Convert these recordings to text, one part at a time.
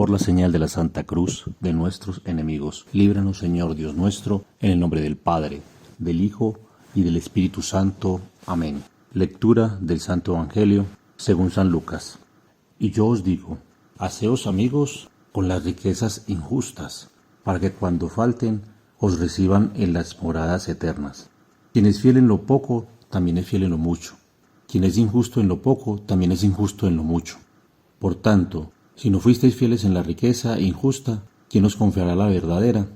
Por la señal de la Santa Cruz de nuestros enemigos, líbranos, Señor Dios nuestro, en el nombre del Padre, del Hijo y del Espíritu Santo. Amén. Lectura del Santo Evangelio según San Lucas. Y yo os digo, haceos amigos con las riquezas injustas, para que cuando falten os reciban en las moradas eternas. Quien es fiel en lo poco, también es fiel en lo mucho. Quien es injusto en lo poco, también es injusto en lo mucho. Por tanto, si no fuisteis fieles en la riqueza injusta, ¿quién os confiará la verdadera?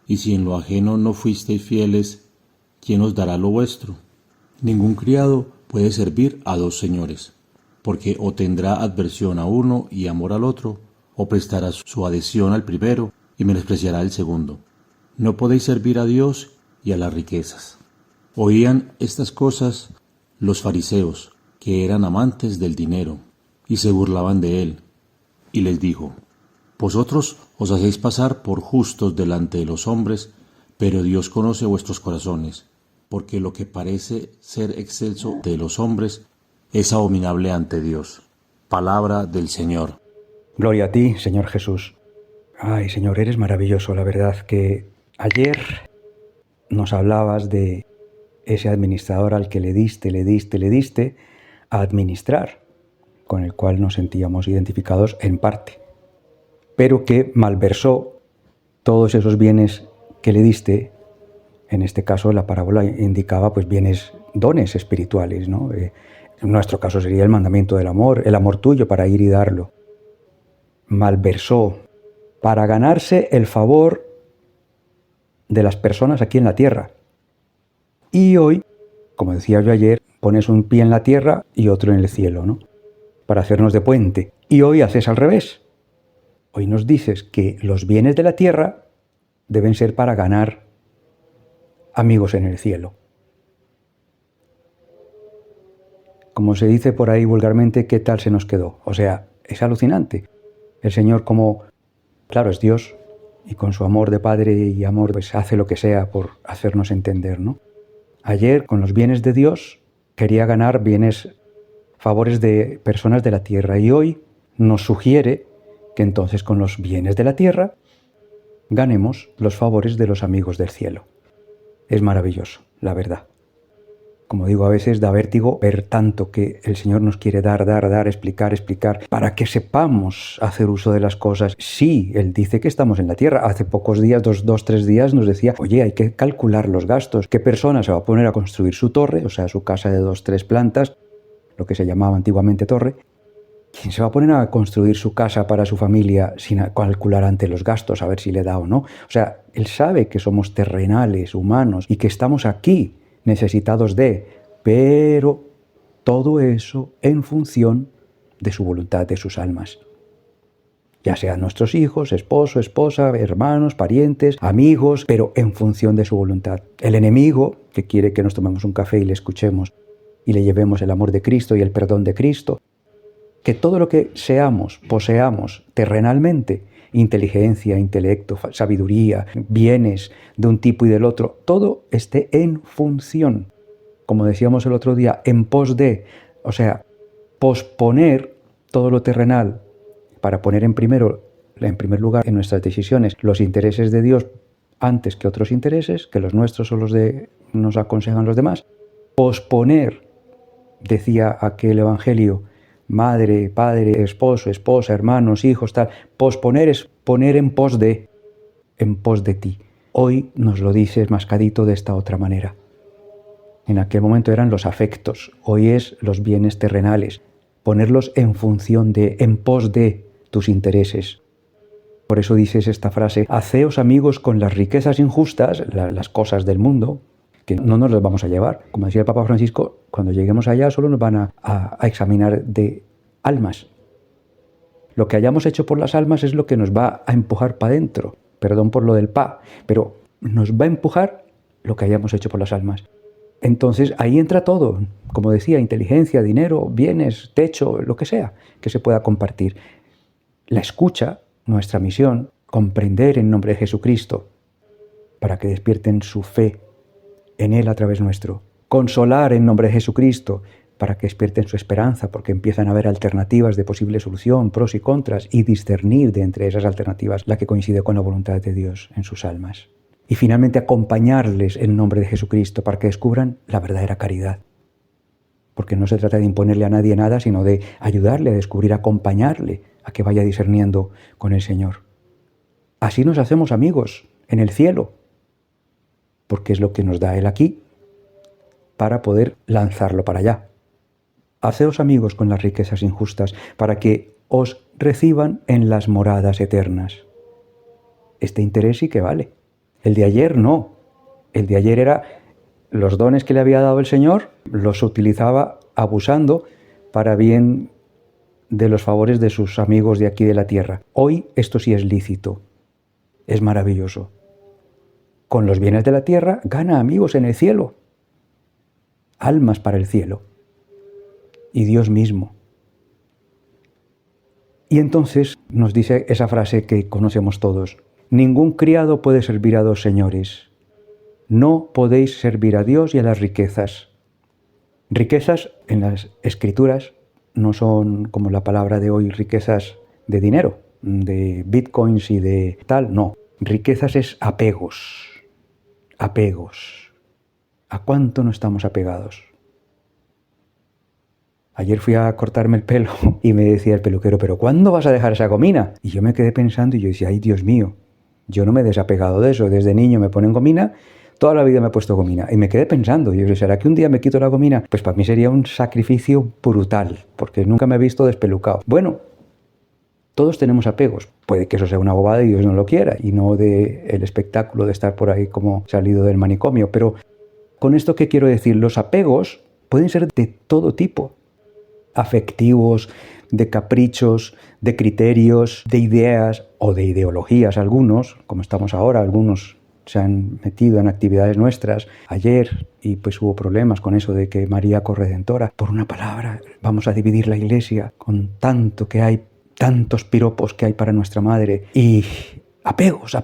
Y si en lo ajeno no fuisteis fieles, ¿quién os dará lo vuestro? Ningún criado puede servir a dos señores, porque o tendrá adversión a uno y amor al otro, o prestará su adhesión al primero y menospreciará al segundo. No podéis servir a Dios y a las riquezas. Oían estas cosas los fariseos, que eran amantes del dinero, y se burlaban de él. Y les dijo, vosotros os hacéis pasar por justos delante de los hombres, pero Dios conoce vuestros corazones, porque lo que parece ser excelso de los hombres es abominable ante Dios. Palabra del Señor. Gloria a ti, Señor Jesús. Ay, Señor, eres maravilloso, la verdad, que ayer nos hablabas de ese administrador al que le diste a administrar, con el cual nos sentíamos identificados en parte, pero que malversó todos esos bienes que le diste. En este caso la parábola indicaba pues bienes, dones espirituales, ¿no? En nuestro caso sería el mandamiento del amor, el amor tuyo para ir y darlo. Malversó para ganarse el favor de las personas aquí en la tierra. Y hoy, como decía yo ayer, pones un pie en la tierra y otro en el cielo, ¿no? Para hacernos de puente. Y hoy haces al revés. Hoy nos dices que los bienes de la tierra deben ser para ganar amigos en el cielo. Como se dice por ahí vulgarmente, ¿qué tal se nos quedó? O sea, es alucinante. El Señor, como, claro, es Dios, y con su amor de Padre y amor, pues hace lo que sea por hacernos entender, ¿no? Ayer, con los bienes de Dios, quería ganar favores de personas de la tierra, y hoy nos sugiere que entonces con los bienes de la tierra ganemos los favores de los amigos del cielo. Es maravilloso, la verdad. Como digo, a veces da vértigo ver tanto que el Señor nos quiere dar, explicar, para que sepamos hacer uso de las cosas. Sí, Él dice que estamos en la tierra. Hace pocos días, tres días, nos decía, oye, hay que calcular los gastos. ¿Qué persona se va a poner a construir su torre, o sea, su casa de 2-3 plantas, lo que se llamaba antiguamente torre? ¿Quién se va a poner a construir su casa para su familia sin calcular antes los gastos, a ver si le da o no? O sea, Él sabe que somos terrenales, humanos, y que estamos aquí necesitados pero todo eso en función de su voluntad, de sus almas. Ya sean nuestros hijos, esposo, esposa, hermanos, parientes, amigos, pero en función de su voluntad. El enemigo, que quiere que nos tomemos un café y le escuchemos y le llevemos el amor de Cristo y el perdón de Cristo, que todo lo que poseamos terrenalmente, inteligencia, intelecto, sabiduría, bienes de un tipo y del otro, todo esté en función, como decíamos el otro día, en pos de, o sea, posponer todo lo terrenal para poner en primer lugar en nuestras decisiones los intereses de Dios antes que otros intereses, que los nuestros son los de nos aconsejan los demás. Posponer, decía aquel evangelio, madre, padre, esposo, esposa, hermanos, hijos, tal. Posponer es poner en pos de ti. Hoy nos lo dices mascadito de esta otra manera. En aquel momento eran los afectos, hoy es los bienes terrenales. Ponerlos en función en pos de tus intereses. Por eso dices esta frase, haceos amigos con las riquezas injustas, las cosas del mundo, que no nos las vamos a llevar. Como decía el Papa Francisco, cuando lleguemos allá solo nos van a examinar de almas. Lo que hayamos hecho por las almas es lo que nos va a empujar para adentro. Perdón por lo del pa, pero nos va a empujar lo que hayamos hecho por las almas. Entonces ahí entra todo, como decía, inteligencia, dinero, bienes, techo, lo que sea, que se pueda compartir. La escucha, nuestra misión, comprender en nombre de Jesucristo, para que despierten su fe en Él a través nuestro. Consolar en nombre de Jesucristo, para que despierten su esperanza, porque empiezan a ver alternativas de posible solución, pros y contras, y discernir de entre esas alternativas la que coincide con la voluntad de Dios en sus almas. Y finalmente acompañarles en nombre de Jesucristo para que descubran la verdadera caridad. Porque no se trata de imponerle a nadie nada, sino de ayudarle a descubrir, acompañarle a que vaya discerniendo con el Señor. Así nos hacemos amigos en el cielo, porque es lo que nos da Él aquí para poder lanzarlo para allá. Haceos amigos con las riquezas injustas para que os reciban en las moradas eternas. Este interés sí que vale. El de ayer no. El de ayer era los dones que le había dado el Señor, los utilizaba abusando para bien de los favores de sus amigos de aquí de la tierra. Hoy esto sí es lícito. Es maravilloso. Con los bienes de la tierra gana amigos en el cielo. Almas para el cielo. Y Dios mismo. Y entonces nos dice esa frase que conocemos todos. Ningún criado puede servir a dos señores. No podéis servir a Dios y a las riquezas. Riquezas en las Escrituras no son como la palabra de hoy, riquezas de dinero, de bitcoins y de tal, no. Riquezas es apegos. Apegos. ¿A cuánto no estamos apegados? Ayer fui a cortarme el pelo y me decía el peluquero, ¿pero cuándo vas a dejar esa gomina? Y yo me quedé pensando y yo decía, ay Dios mío, yo no me he desapegado de eso. Desde niño me ponen gomina, toda la vida me he puesto gomina. Y me quedé pensando, yo decía, ¿será que un día me quito la gomina? Pues para mí sería un sacrificio brutal, porque nunca me he visto despelucado. Bueno, todos tenemos apegos. Puede que eso sea una bobada y Dios no lo quiera, y no de el espectáculo de estar por ahí como salido del manicomio. Pero con esto, ¿qué quiero decir? Los apegos pueden ser de todo tipo. Afectivos, de caprichos, de criterios, de ideas o de ideologías algunos, como estamos ahora, algunos se han metido en actividades nuestras ayer y pues hubo problemas con eso de que María corredentora, por una palabra vamos a dividir la iglesia con tanto que hay, tantos piropos que hay para nuestra madre y apegos,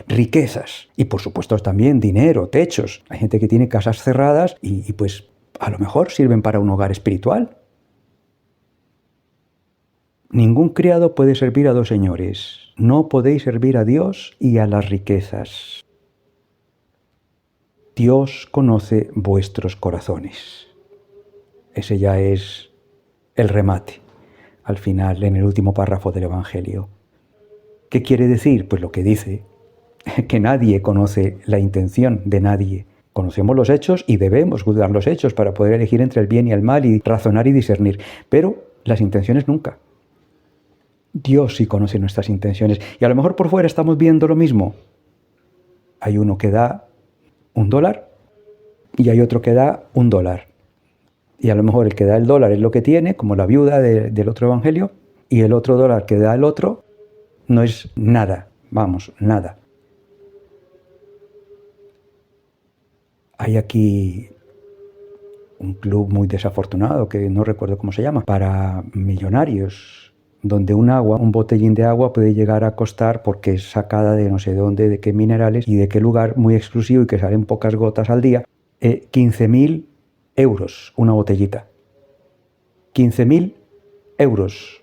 riquezas y por supuesto también dinero, techos. Hay gente que tiene casas cerradas y pues a lo mejor sirven para un hogar espiritual. Ningún criado puede servir a dos señores. No podéis servir a Dios y a las riquezas. Dios conoce vuestros corazones. Ese ya es el remate, al final, en el último párrafo del Evangelio. ¿Qué quiere decir? Pues lo que dice, que nadie conoce la intención de nadie. Conocemos los hechos y debemos juzgar los hechos para poder elegir entre el bien y el mal y razonar y discernir, pero las intenciones nunca. Dios sí conoce nuestras intenciones y a lo mejor por fuera estamos viendo lo mismo. Hay uno que da $1 y hay otro que da $1. Y a lo mejor el que da el dólar es lo que tiene, como la viuda del otro evangelio, y el otro dólar que da el otro no es nada, vamos, nada. Hay aquí un club muy desafortunado, que no recuerdo cómo se llama, para millonarios, donde un botellín de agua puede llegar a costar, porque es sacada de no sé dónde, de qué minerales y de qué lugar muy exclusivo y que salen pocas gotas al día, 15.000 euros una botellita. 15.000 euros.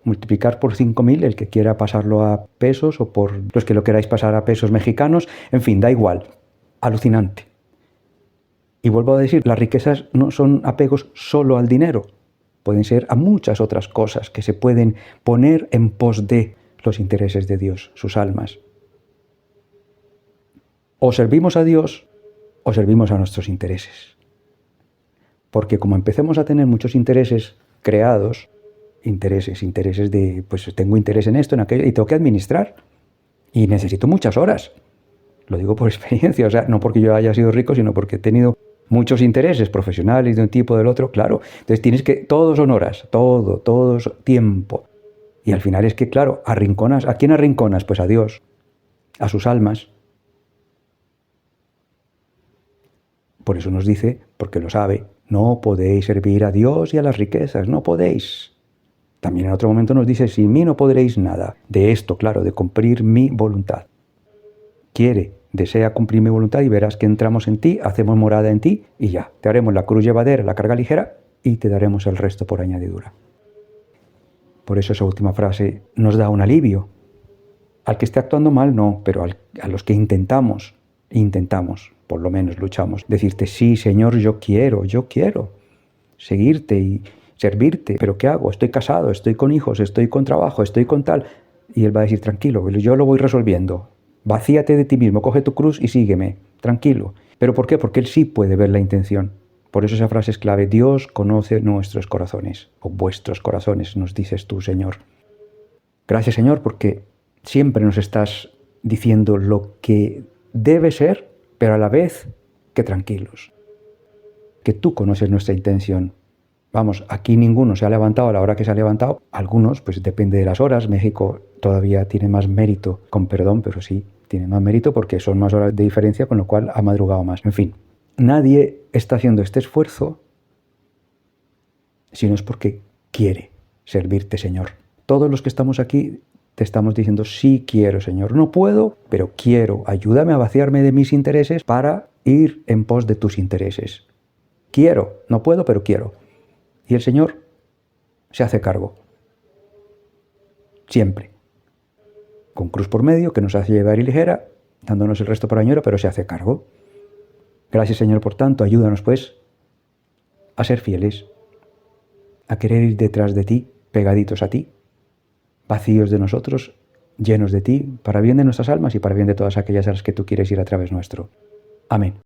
Multiplicar por 5.000 el que quiera pasarlo a pesos o por los que lo queráis pasar a pesos mexicanos, en fin, da igual. Alucinante. Y vuelvo a decir, las riquezas no son apegos solo al dinero. Pueden ser a muchas otras cosas que se pueden poner en pos de los intereses de Dios, sus almas. O servimos a Dios o servimos a nuestros intereses. Porque como empecemos a tener muchos intereses creados, intereses de, pues tengo interés en esto, en aquello, y tengo que administrar. Y necesito muchas horas. Lo digo por experiencia, o sea, no porque yo haya sido rico, sino porque he tenido muchos intereses profesionales de un tipo o del otro, claro. Entonces tienes que, todos son horas, todo es tiempo. Y al final es que, claro, arrinconas. ¿A quién arrinconas? Pues a Dios, a sus almas. Por eso nos dice, porque lo sabe, no podéis servir a Dios y a las riquezas, no podéis. También en otro momento nos dice, sin mí no podréis nada. De esto, claro, de cumplir mi voluntad. Quiere desea cumplir mi voluntad y verás que entramos en ti, hacemos morada en ti y ya, te haremos la cruz llevadera, la carga ligera y te daremos el resto por añadidura. Por eso esa última frase nos da un alivio. Al que esté actuando mal, no, pero a los que intentamos, por lo menos luchamos, decirte, sí, Señor, yo quiero seguirte y servirte, pero ¿qué hago? Estoy casado, estoy con hijos, estoy con trabajo, estoy con tal. Y Él va a decir, tranquilo, yo lo voy resolviendo. Vacíate de ti mismo, coge tu cruz y sígueme, tranquilo. ¿Pero por qué? Porque Él sí puede ver la intención. Por eso esa frase es clave. Dios conoce nuestros corazones, o vuestros corazones, nos dices tú, Señor. Gracias, Señor, porque siempre nos estás diciendo lo que debe ser, pero a la vez que tranquilos. Que tú conoces nuestra intención. Vamos, aquí ninguno se ha levantado a la hora que se ha levantado. Algunos, pues depende de las horas. México todavía tiene más mérito, con perdón, pero sí, tiene más mérito porque son más horas de diferencia, con lo cual ha madrugado más. En fin, nadie está haciendo este esfuerzo si no es porque quiere servirte, Señor. Todos los que estamos aquí te estamos diciendo, sí quiero, Señor. No puedo, pero quiero. Ayúdame a vaciarme de mis intereses para ir en pos de tus intereses. Quiero, no puedo, pero quiero. Y el Señor se hace cargo. Siempre. Con cruz por medio, que nos hace llevar y ligera, dándonos el resto por añora, pero se hace cargo. Gracias, Señor, por tanto. Ayúdanos, pues, a ser fieles, a querer ir detrás de ti, pegaditos a ti, vacíos de nosotros, llenos de ti, para bien de nuestras almas y para bien de todas aquellas a las que tú quieres ir a través nuestro. Amén.